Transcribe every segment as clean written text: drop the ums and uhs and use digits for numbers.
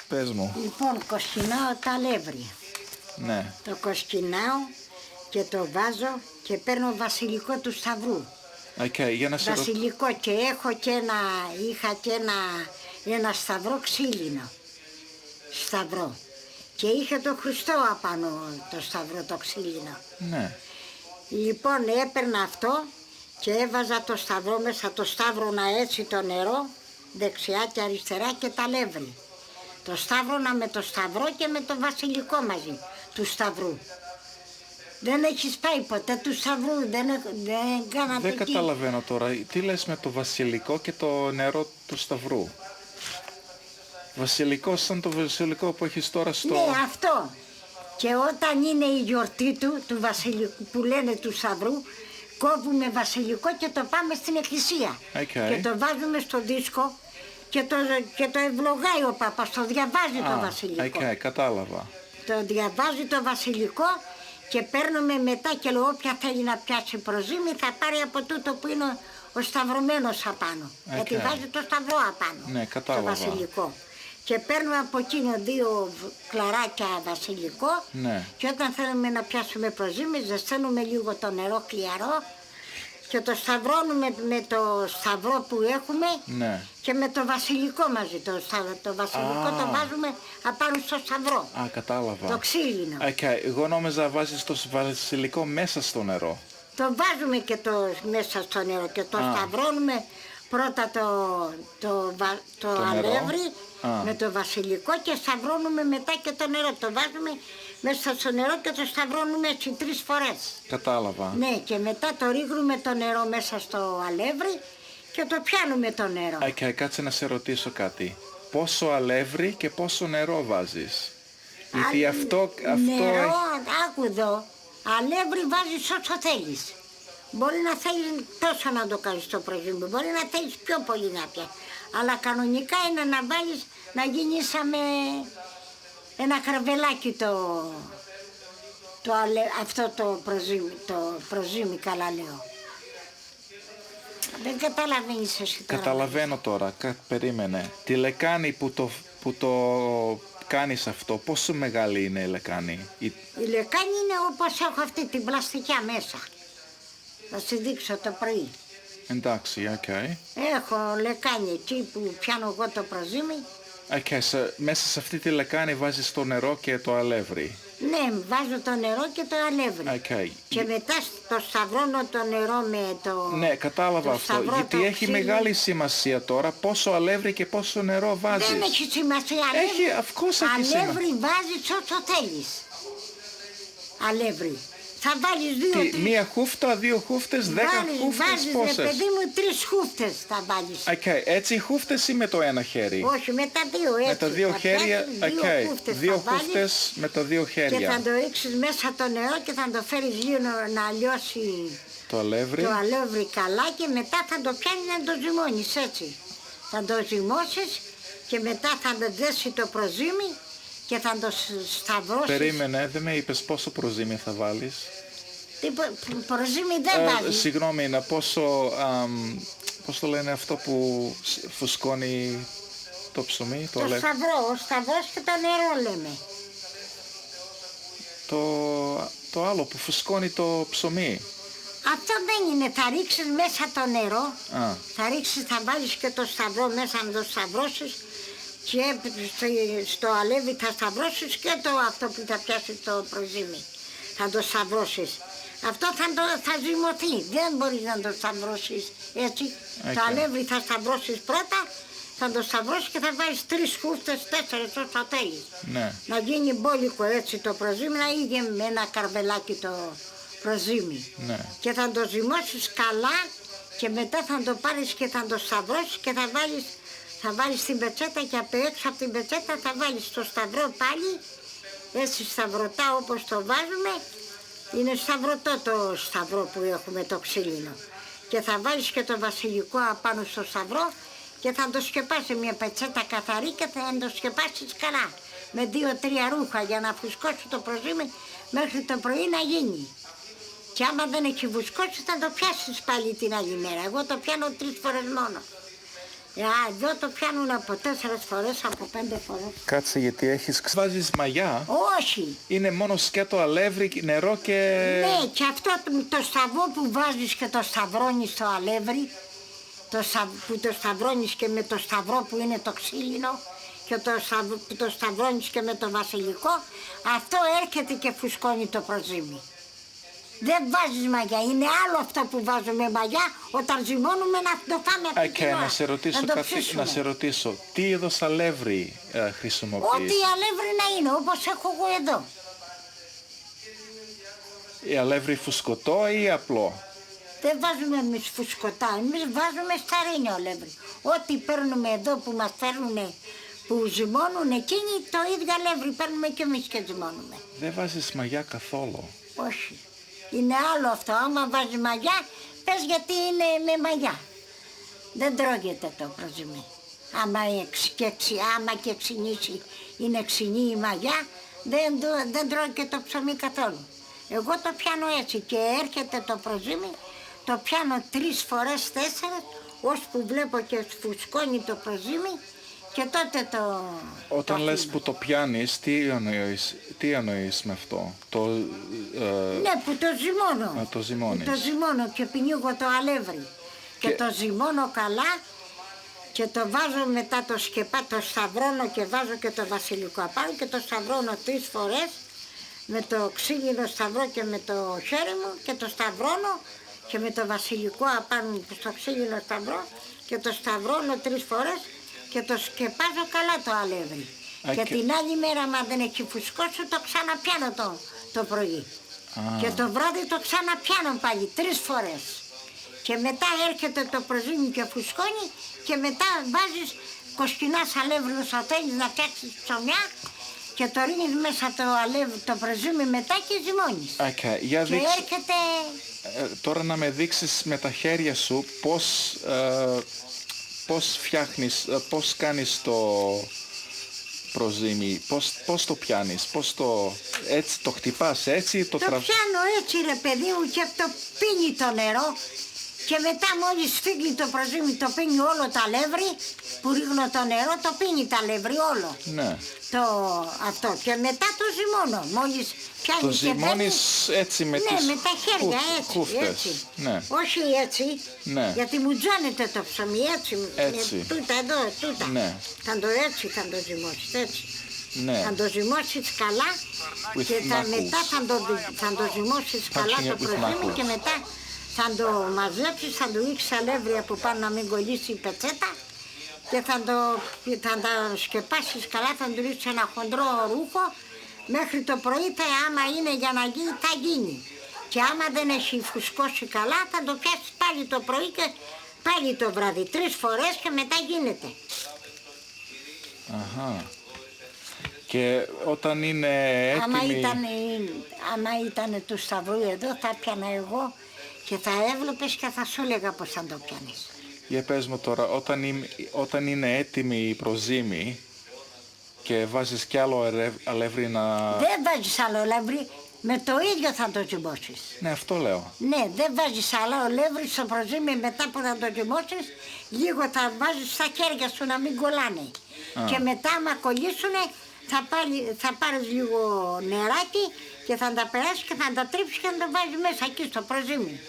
Πες μου. Λοιπόν, κοσκινάω τα αλεύρι. Ναι. Το κοσκινάω και το βάζω και παίρνω βασιλικό του σταυρού. Okay, για να σε Βασιλικό και έχω και είχα και ένα σταυρό ξύλινο. Σταυρό. Και είχε το Χριστό απάνω το σταυρό το ξύλινο. Ναι. Λοιπόν, έπαιρνα αυτό και έβαζα το σταυρό μέσα, το σταύρωνα έτσι το νερό, δεξιά και αριστερά και τα αλεύρι. Το σταύρωνα με το σταυρό και με το βασιλικό μαζί του σταυρού. Δεν έχεις πάει ποτέ του σταυρού, δεν κάνατε. Δεν καταλαβαίνω τώρα, τι λες με το βασιλικό και το νερό του σταυρού. Βασιλικό σαν το βασιλικό που έχεις τώρα στο... Ναι, αυτό. Και όταν είναι η γιορτή του βασιλικού που λένε του σταυρού, κόβουμε βασιλικό και το πάμε στην εκκλησία. Okay. Και το βάζουμε στο δίσκο και το ευλογάει ο Παπάς, το διαβάζει το βασιλικό. Okay, κατάλαβα. Το διαβάζει το βασιλικό και παίρνουμε μετά και όποια θέλει να πιάσει προζύμι θα πάρει από τούτο που είναι ο σταυρωμένος απάνω. Γιατί βάζει το σταυρό απάνω. Ναι, κατάλαβα. Το βασιλικό. Και παίρνουμε από εκείνο 2 κλαράκια βασιλικό. Ναι. Και όταν θέλουμε να πιάσουμε προζύμι ζεσταίνουμε λίγο το νερό κλιαρό και το σταυρώνουμε με το σταυρό που έχουμε. Ναι. Και με το βασιλικό μαζί. Το βασιλικό το βάζουμε απάνω στο σταυρό. Κατάλαβα. Το ξύλινο. Okay. Εγώ νόμιζα βάζεις το βασιλικό μέσα στο νερό. Το βάζουμε και μέσα στο νερό και το σταυρώνουμε πρώτα το αλεύρι με το βασιλικό και σταυρώνουμε μετά και το νερό. Το βάζουμε μέσα στο νερό και το σταυρώνουμε έτσι 3 φορές. Κατάλαβα. Ναι, και μετά το ρίχνουμε το νερό μέσα στο αλεύρι και το πιάνουμε το νερό. Κάτσε να σε ρωτήσω κάτι. Πόσο αλεύρι και πόσο νερό βάζεις? Γιατί αυτό νερό, άκου εδώ, αλεύρι βάζεις όσο θέλεις. Μπορεί να θέλεις τόσο να το κάνεις το προζύμι, μπορεί να θέλεις πιο πολύ να πιάσεις. Αλλά κανονικά είναι να βάλεις, να γίνει σαν με ένα καρβελάκι αυτό το προζύμι, καλά λέω. Δεν καταλαβαίνεις εσύ τώρα. Καταλαβαίνω τώρα, περίμενε. Τη λεκάνη που το κάνεις αυτό, πόσο μεγάλη είναι η λεκάνη? Η λεκάνη είναι όπως έχω αυτή την πλαστικιά μέσα. Θα σου δείξω το πρωί. Εντάξει, Έχω λεκάνη εκεί που πιάνω εγώ το προζύμι. Μέσα σε αυτή τη λεκάνη βάζεις το νερό και το αλεύρι. Ναι, βάζω το νερό και το αλεύρι. Και μετά το σταυρώνω το νερό με το... Ναι, κατάλαβα αυτό. Γιατί έχει μεγάλη σημασία τώρα πόσο αλεύρι και πόσο νερό βάζεις. Δεν έχει σημασία. Αλεύρι βάζεις όσο θέλεις. Αλεύρι. Θα βάλεις 2-3. Μία χούφτα, 2 χούφτες, 10 χούφτες, βάζεις, πόσες? Βάζεις, παιδί μου, 3 χούφτες θα βάλεις. Έτσι χούφτες ή με το ένα χέρι? Όχι, με τα 2 έτσι. Με τα 2 χέρια, 2 χούφτες με τα 2 χέρια. Και θα το ρίξεις μέσα το νερό και θα το φέρεις λίγο να λιώσει το αλεύρι καλά και μετά θα το πιάνεις να το ζυμώνεις έτσι. Θα το ζυμώσεις και μετά θα το δέσει το προζύμι και θα το σταυρώσεις. Περίμενε, δεν με είπες πόσο προζύμι θα βάλεις? Προζύμι δεν βάζεις. Συγγνώμη, πώς το λένε αυτό που φουσκώνει το ψωμί? Το σταυρό, ο σταυρός και το νερό λέμε. Το άλλο που φουσκώνει το ψωμί. Αυτό δεν είναι, θα ρίξεις μέσα το νερό, θα βάλεις και το σταυρό μέσα να το σταυρώσεις και στο αλεύρι θα σταυρώσεις και αυτό που θα πιάσεις το προζύμι. Θα το σταυρώσεις. Αυτό θα ζυμωθεί, δεν μπορείς να το σταυρώσεις έτσι. Το αλεύρι θα σταυρώσεις πρώτα, θα το σταυρώσεις και θα βάλεις 3 χούφτες, 4 όσο θέλεις. Ναι. Να γίνει μπόλικο έτσι το προζύμι, να είναι με ένα καρβελάκι το προζύμι. Ναι. Και θα το ζυμώσεις καλά και μετά θα το πάρεις και θα το σταυρώσεις και θα βάλεις την πετσέτα και απ' έξω από την πετσέτα θα βάλεις το σταυρό πάλι, έτσι σταυρωτά όπως το βάζουμε. Είναι σταυρωτό το σταυρό που έχουμε το ξύλινο. Και θα βάλεις και το βασιλικό απάνω στο σταυρό και θα το σκεπάσεις μια πετσέτα καθαρή και θα το σκεπάσεις καλά. Με 2-3 ρούχα για να φουσκώσει το προζύμι μέχρι το πρωί να γίνει. Και άμα δεν έχει φουσκώσει θα το πιάσεις πάλι την άλλη μέρα. Εγώ το πιάνω 3 φορές μόνο. Εδώ το πιάνουν από 4 φορές, από 5 φορές. Κάτσε, γιατί βάζεις μαγιά. Όχι. Είναι μόνο σκέτο, αλεύρι, νερό και... Ναι, και αυτό το σταυρό που βάζεις και το σταυρώνεις στο αλεύρι, που το σταυρώνεις και με το σταυρό που είναι το ξύλινο και που το σταυρώνεις και με το βασιλικό, αυτό έρχεται και φουσκώνει το προζύμι. Δεν βάζεις μαγιά, είναι άλλο αυτό που βάζουμε μαγιά όταν ζυμώνουμε να το φάμε από την ώρα. Να σε ρωτήσω, τι είδος αλεύρι χρησιμοποιείς? Ό,τι αλεύρι να είναι, όπως έχω εγώ εδώ. Η αλεύρι φουσκωτό ή απλό? Δεν βάζουμε εμείς φουσκωτά, εμείς βάζουμε σταρίνιο αλεύρι. Ό,τι παίρνουμε εδώ που μας φέρνουν, που ζυμώνουν εκείνοι, το ίδιο αλεύρι παίρνουμε και εμείς και ζυμώνουμε. Δεν βάζεις μαγιά καθόλου? Όχι. Είναι άλλο αυτό, άμα βάζει μαγιά, πες γιατί είναι με μαγιά. Δεν τρώγεται το προζύμι. Άμα και ξυνήσει, είναι ξυνή η μαγιά, δεν τρώει και το ψωμί καθόλου. Εγώ το πιάνω έτσι και έρχεται το προζύμι, το πιάνω 3 φορές, 4, ώσπου βλέπω και φουσκώνει το προζύμι και τότε το... Όταν λες που το πιάνεις, τι εννοείς με αυτό? Ναι, που το ζυμώνω. Το ζυμώνεις. Που το ζυμώνω και πνίγω το αλεύρι. Και το ζυμώνω καλά και το βάζω μετά το σκεπά, το σταυρώνω και βάζω και το βασιλικό απάνω και το σταυρώνω 3 φορές με το ξύλινο σταυρό και με το χέρι μου και το σταυρώνω και με το βασιλικό απάνω στο ξύλινο σταυρό και το σταυρώνω 3 φορές και το σκεπάζω καλά το αλεύρι. Και την άλλη μέρα, άμα δεν έχει φουσκώσει, το ξαναπιάνω το πρωί. Και το βράδυ το ξαναπιάνω πάλι 3 φορές. Και μετά έρχεται το προζύμι και φουσκώνει και μετά βάζεις κοσκινάς αλεύρι όσο θέλεις να φτιάξεις ψωμιά και το ρίχνεις μέσα το προζύμι μετά και ζυμώνεις. Και έρχεται... Τώρα να με δείξεις με τα χέρια σου πώς φτιάχνεις, πώς κάνεις το προζύμι, πώς το πιάνεις, έτσι το χτυπάς έτσι, το πιάνω έτσι ρε παιδί μου και το πίνει το νερό και μετά μόλις φύγει το προζύμι το πίνει όλο το αλεύρι που ρίχνω το νερό, το πίνει το αλεύρι όλο. Ναι. Αυτό και μετά το ζυμώνω, μόλις πιάνει το και ζυμώνεις έτσι με τις με τα χέρια έτσι. Ναι. Όχι έτσι, ναι. γιατί μου τζώνεται το ψωμί έτσι. Τούτα εδώ, τούτα. Ναι. Θα το ζυμώσεις έτσι. Ναι. Θα το ζυμώσεις καλά και μετά θα το ζυμώσεις καλά το προζύμι και μετά θα το μαζέψεις, θα το ρίξεις αλεύρι από πάνω να μην κολλήσει η πετσέτα και θα τα σκεπάσεις καλά, θα του ρίξεις ένα χοντρό ρούχο μέχρι το πρωί, άμα είναι για να γίνει θα γίνει. Και άμα δεν έχει φουσκώσει καλά θα το πιάσεις πάλι το πρωί και πάλι το βράδυ, 3 φορές και μετά γίνεται. Αχα. Και όταν είναι έτοιμη... Άμα ήταν του σταυρού εδώ θα πιάνα εγώ και θα έβλεπες και θα σου έλεγα πως θα το πιάνεις. Για πες μου τώρα, όταν είναι έτοιμη η προζύμη και βάζεις κι άλλο αλεύρι να... Δεν βάζεις άλλο αλεύρι, με το ίδιο θα το ζυμώσεις. Ναι, αυτό λέω. Ναι, δεν βάζεις άλλο αλεύρι στο προζύμι μετά που θα το ζυμώσεις, λίγο θα βάζεις στα χέρια σου να μην κολλάνε. Και μετά άμα κολλήσουνε θα πάρεις λίγο νεράκι και θα τα περάσεις και θα τα τρίψεις και θα τα βάζεις μέσα εκεί στο προζύμι.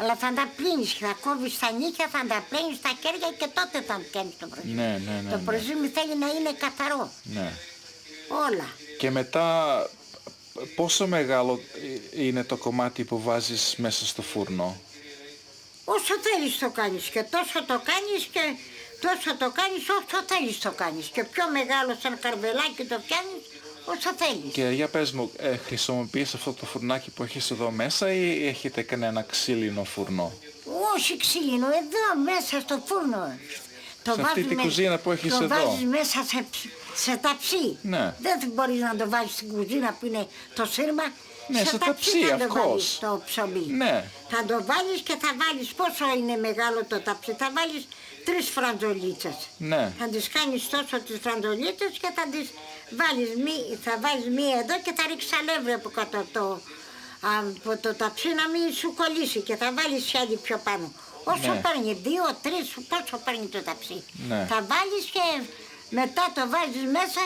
Αλλά θα τα πλύνεις, θα κόβεις τα νύχια, θα τα πλύνεις στα χέρια και τότε θα πιάνεις το προζύμι. Ναι, το προζύμι θέλει να είναι καθαρό. Ναι. Όλα. Και μετά πόσο μεγάλο είναι το κομμάτι που βάζεις μέσα στο φούρνο? Όσο θέλεις το κάνεις και τόσο το κάνεις και τόσο το κάνεις όσο θέλεις το κάνεις. Και πιο μεγάλο σαν καρβελάκι το πιάνεις όσο θέλεις. Και για πες μου, χρησιμοποιείς αυτό το φουρνάκι που έχεις εδώ μέσα ή έχετε κανένα ξύλινο φουρνό? Όχι ξύλινο, εδώ μέσα στο φούρνο. Σε αυτή την κουζίνα που έχεις εδώ. Το βάζεις μέσα σε ταψί. Ναι. Δεν μπορείς να το βάλεις στην κουζίνα που είναι το σύρμα. Ναι, σε ταψί, θα το βάλεις το ψωμί. Ναι. Θα το βάλεις και θα βάλεις, πόσο είναι μεγάλο το ταψί, θα βάλεις 3 φραντζολίτσες. Ναι. Θα τις κάνεις τόσο τις φραντζολίτσες και θα τις βάλεις, θα βάλεις μία εδώ και θα ρίξεις αλεύρι από κάτω από το ταψί να μην σου κολλήσει και θα βάλεις άλλη πιο πάνω. Όσο Ναι. παίρνει, 2-3, πόσο παίρνει το ταψί. Ναι. Θα βάλεις και μετά το βάζεις μέσα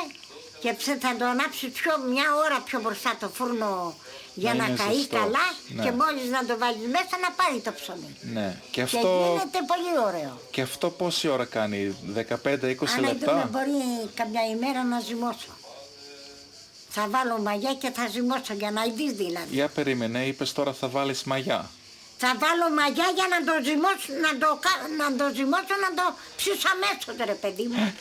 και θα το ανάψεις μια ώρα πιο μπροστά το φούρνο για Να να είναι καεί ζεστός. καλά Ναι. και μόλις να το βάλεις μέσα να πάρει το ψωμί. Ναι. Και Και αυτό, γίνεται πολύ ωραίο. και αυτό πόση ώρα κάνει, 15-20 Αν δούμε λεπτά. μπορεί καμιά ημέρα να ζυμώσω. Θα βάλω μαγιά και θα ζυμώσω για να δεις δηλαδή. Για περίμενε, είπες τώρα θα βάλεις μαγιά. Θα βάλω μαγιά για να το ζυμώσω, να το ψήσω αμέσως ρε παιδί μου.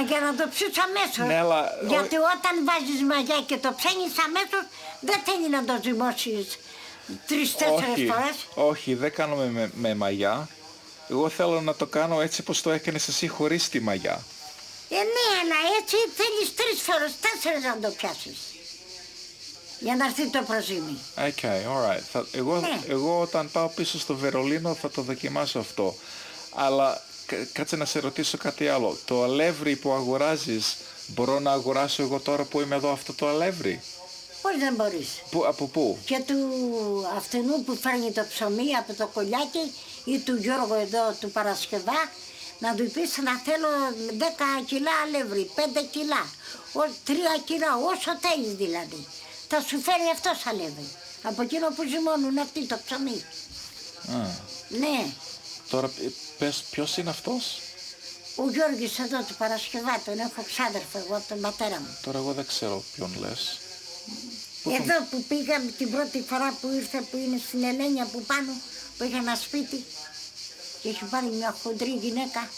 Για να το ψήσω αμέσως. Ναι, αλλά Γιατί όταν βάζεις μαγιά και το ψήνεις αμέσως, δεν θέλει να το ζυμώσεις 3-4 Όχι, φορές. όχι, δεν κάνουμε με μαγιά. Εγώ θέλω να το κάνω έτσι όπως το έκανες εσύ χωρίς τη μαγιά. Ναι, αλλά έτσι θέλεις 3 φορές, 4 να το πιάσεις. Για να έρθει το προζύμι. Okay, alright. Ναι. Εγώ όταν πάω πίσω στο Βερολίνο θα το δοκιμάσω αυτό. Αλλά κάτσε να σε ρωτήσω κάτι άλλο. Το αλεύρι που αγοράζεις, μπορώ να αγοράσω εγώ τώρα που είμαι εδώ αυτό το αλεύρι? Πώς δεν μπορείς. Από πού? Και του αυτού που φέρνει το ψωμί από το κολλιάκι ή του Γιώργου εδώ του Παρασκευά, να του πεις να θέλω 10 κιλά αλεύρι, 5 κιλά, 3 κιλά, όσο θέλεις δηλαδή. Θα σου φέρει αυτός αλεύρι. Από εκείνο που ζυμώνουν αυτοί το ψωμί. Α, Ναι. τώρα πες ποιος είναι αυτός? Ο Γιώργης εδώ του Παρασκευά, τον έχω ξάδερφο εγώ από τον πατέρα μου. Τώρα εγώ δεν ξέρω ποιον λες. Εδώ που πήγαμε την πρώτη φορά που ήρθε, που είναι στην Ελένια που πάνω, που είχε ένα σπίτι και έχει πάρει μια χοντρή γυναίκα.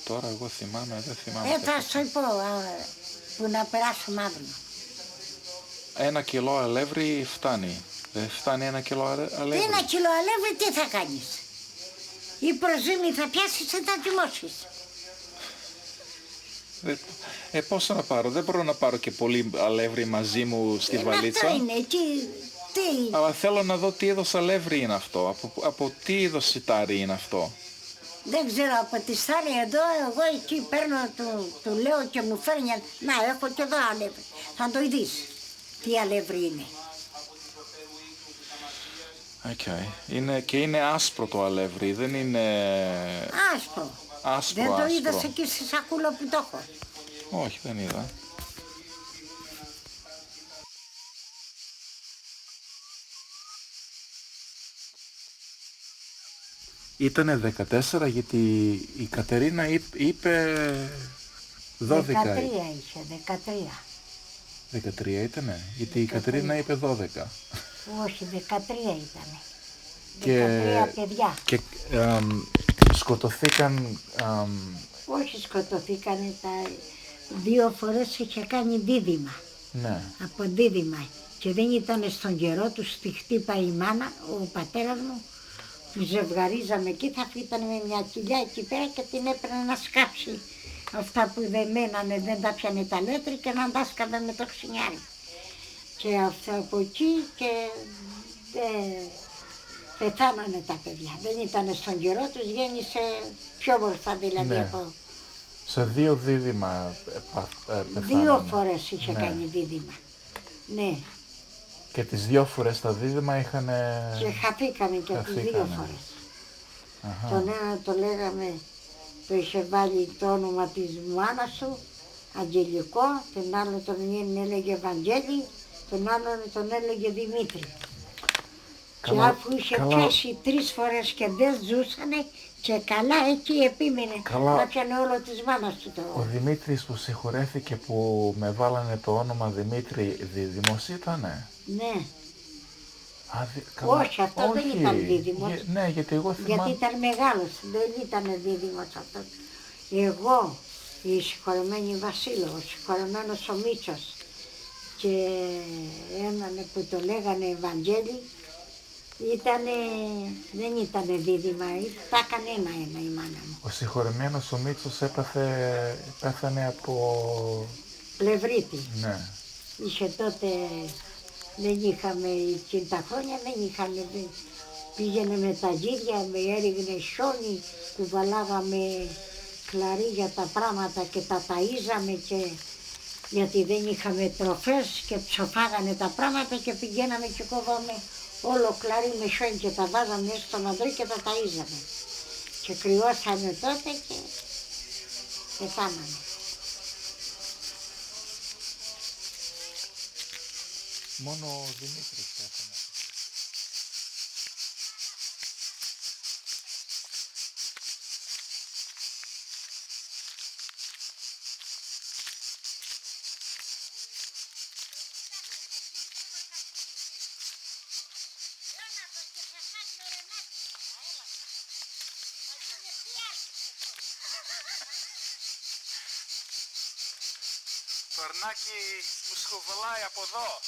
Τώρα εγώ θυμάμαι, δεν θυμάμαι. Θα σου πω που να περάσουμε αύριο. 1 κιλό αλεύρι φτάνει. Δεν φτάνει 1 κιλό αλεύρι. 1 κιλό αλεύρι τι θα κάνεις. Η προζύμη θα πιάσεις και θα τιμώσεις. Πόσο να πάρω, δεν μπορώ να πάρω και πολύ αλεύρι μαζί μου στη βαλίτσα. Αυτό είναι εκεί. Τι. Αλλά θέλω να δω τι είδος αλεύρι είναι αυτό, από τι είδος σιτάρι είναι αυτό. Δεν ξέρω από τη Στάρη εδώ, εγώ εκεί παίρνω, του λέω και μου φέρνει. Να, έχω και εδώ αλεύρι. Θα το δεις τι αλεύρι είναι. Okay. Είναι άσπρο το αλεύρι, δεν είναι Άσπρο. άσπρο. Δεν το άσπρο. είδες εκεί στη σακούλα που το έχω. Όχι, δεν είδα. Ήτανε 14 γιατί η Κατερίνα είπε 12. 13 είχε, 13. 13 ήτανε, γιατί η Κατερίνα είπε 12. Όχι, 13 ήταν. Και, 13 παιδιά. και σκοτωθήκαν. Όχι σκοτωθήκανε τα 2 φορές είχε κάνει δίδυμα. Ναι. Από δίδυμα. Και δεν ήταν στον καιρό του, τη χτύπα η μάνα, ο πατέρας μου, που ζευγαρίζαμε εκεί, θα ήταν με μια κοιλιά εκεί πέρα και την έπαιρνε να σκάψει. Αυτά που δεν μένανε, δεν τα πιανε τα μέτρη και να τα σκάβε με το ξυνιάρι. Και αυτά από εκεί και πεθάνανε τα παιδιά. Δεν ήταν στον καιρό τους, γέννησε πιο μπροστά δηλαδή Ναι. από... Σε 2 δίδυμα πεθάνανε. 2 φορές είχε Ναι. κάνει δίδυμα. Ναι. Και τις 2 φορές τα δίδυμα είχαν. Και χαθήκαμε και τις 2 Χαθήκανε. φορές. Αχα. Τον ένα το λέγαμε, το είχε βάλει το όνομα της μάνας του, Αγγελικό, τον άλλο τον έλεγε Ευαγγέλη, τον άλλον τον έλεγε Δημήτρη. Καλά, και αφού είχε καλά. πιάσει 3 φορές και δεν ζούσανε και καλά εκεί επίμενε, Καλά. να πιανε όλο της μάνας του Ο το. Δημήτρης που συγχωρέθηκε που με βάλανε το όνομα Δημήτρη, δίδυμος ήτανε? Ναι, Καλά. Όχι, αυτό δεν ήταν δίδυμος. Ναι, γιατί εγώ θυμάμαι. γιατί ήταν μεγάλος, δεν ήταν δίδυμος αυτός. Εγώ, η συγχωρεμένη Βασίλο, ο συγχωρεμένος ο Μίτσος και έναν που το λέγανε Ευαγγέλη, δεν ήταν δίδυμα, τα έκανε ένα η μάνα μου. Ο συγχωρεμένος ο Μίτσος πέθανε από. Πλευρίτη. Ναι. Είχε τότε, δεν είχαμε εκείνη τα χρόνια, δεν είχαμε, πήγαινε με τα γύρια, με έριγνε χιόνι, του βαλάγαμε κλαρί για τα πράγματα και τα ταΐζαμε και γιατί δεν είχαμε τροφές και ψοφάγανε τα πράγματα και πηγαίναμε και κόβαμε όλο κλαρί με σιόν και τα βάζαμε μέσα στο μαντρί και τα ταΐζαμε. Και κρυώσαμε τότε και πεθάναμε. Μόνο ο Δημήτρης πέθανε. Το αρνάκι μου σχοβολάει από εδώ.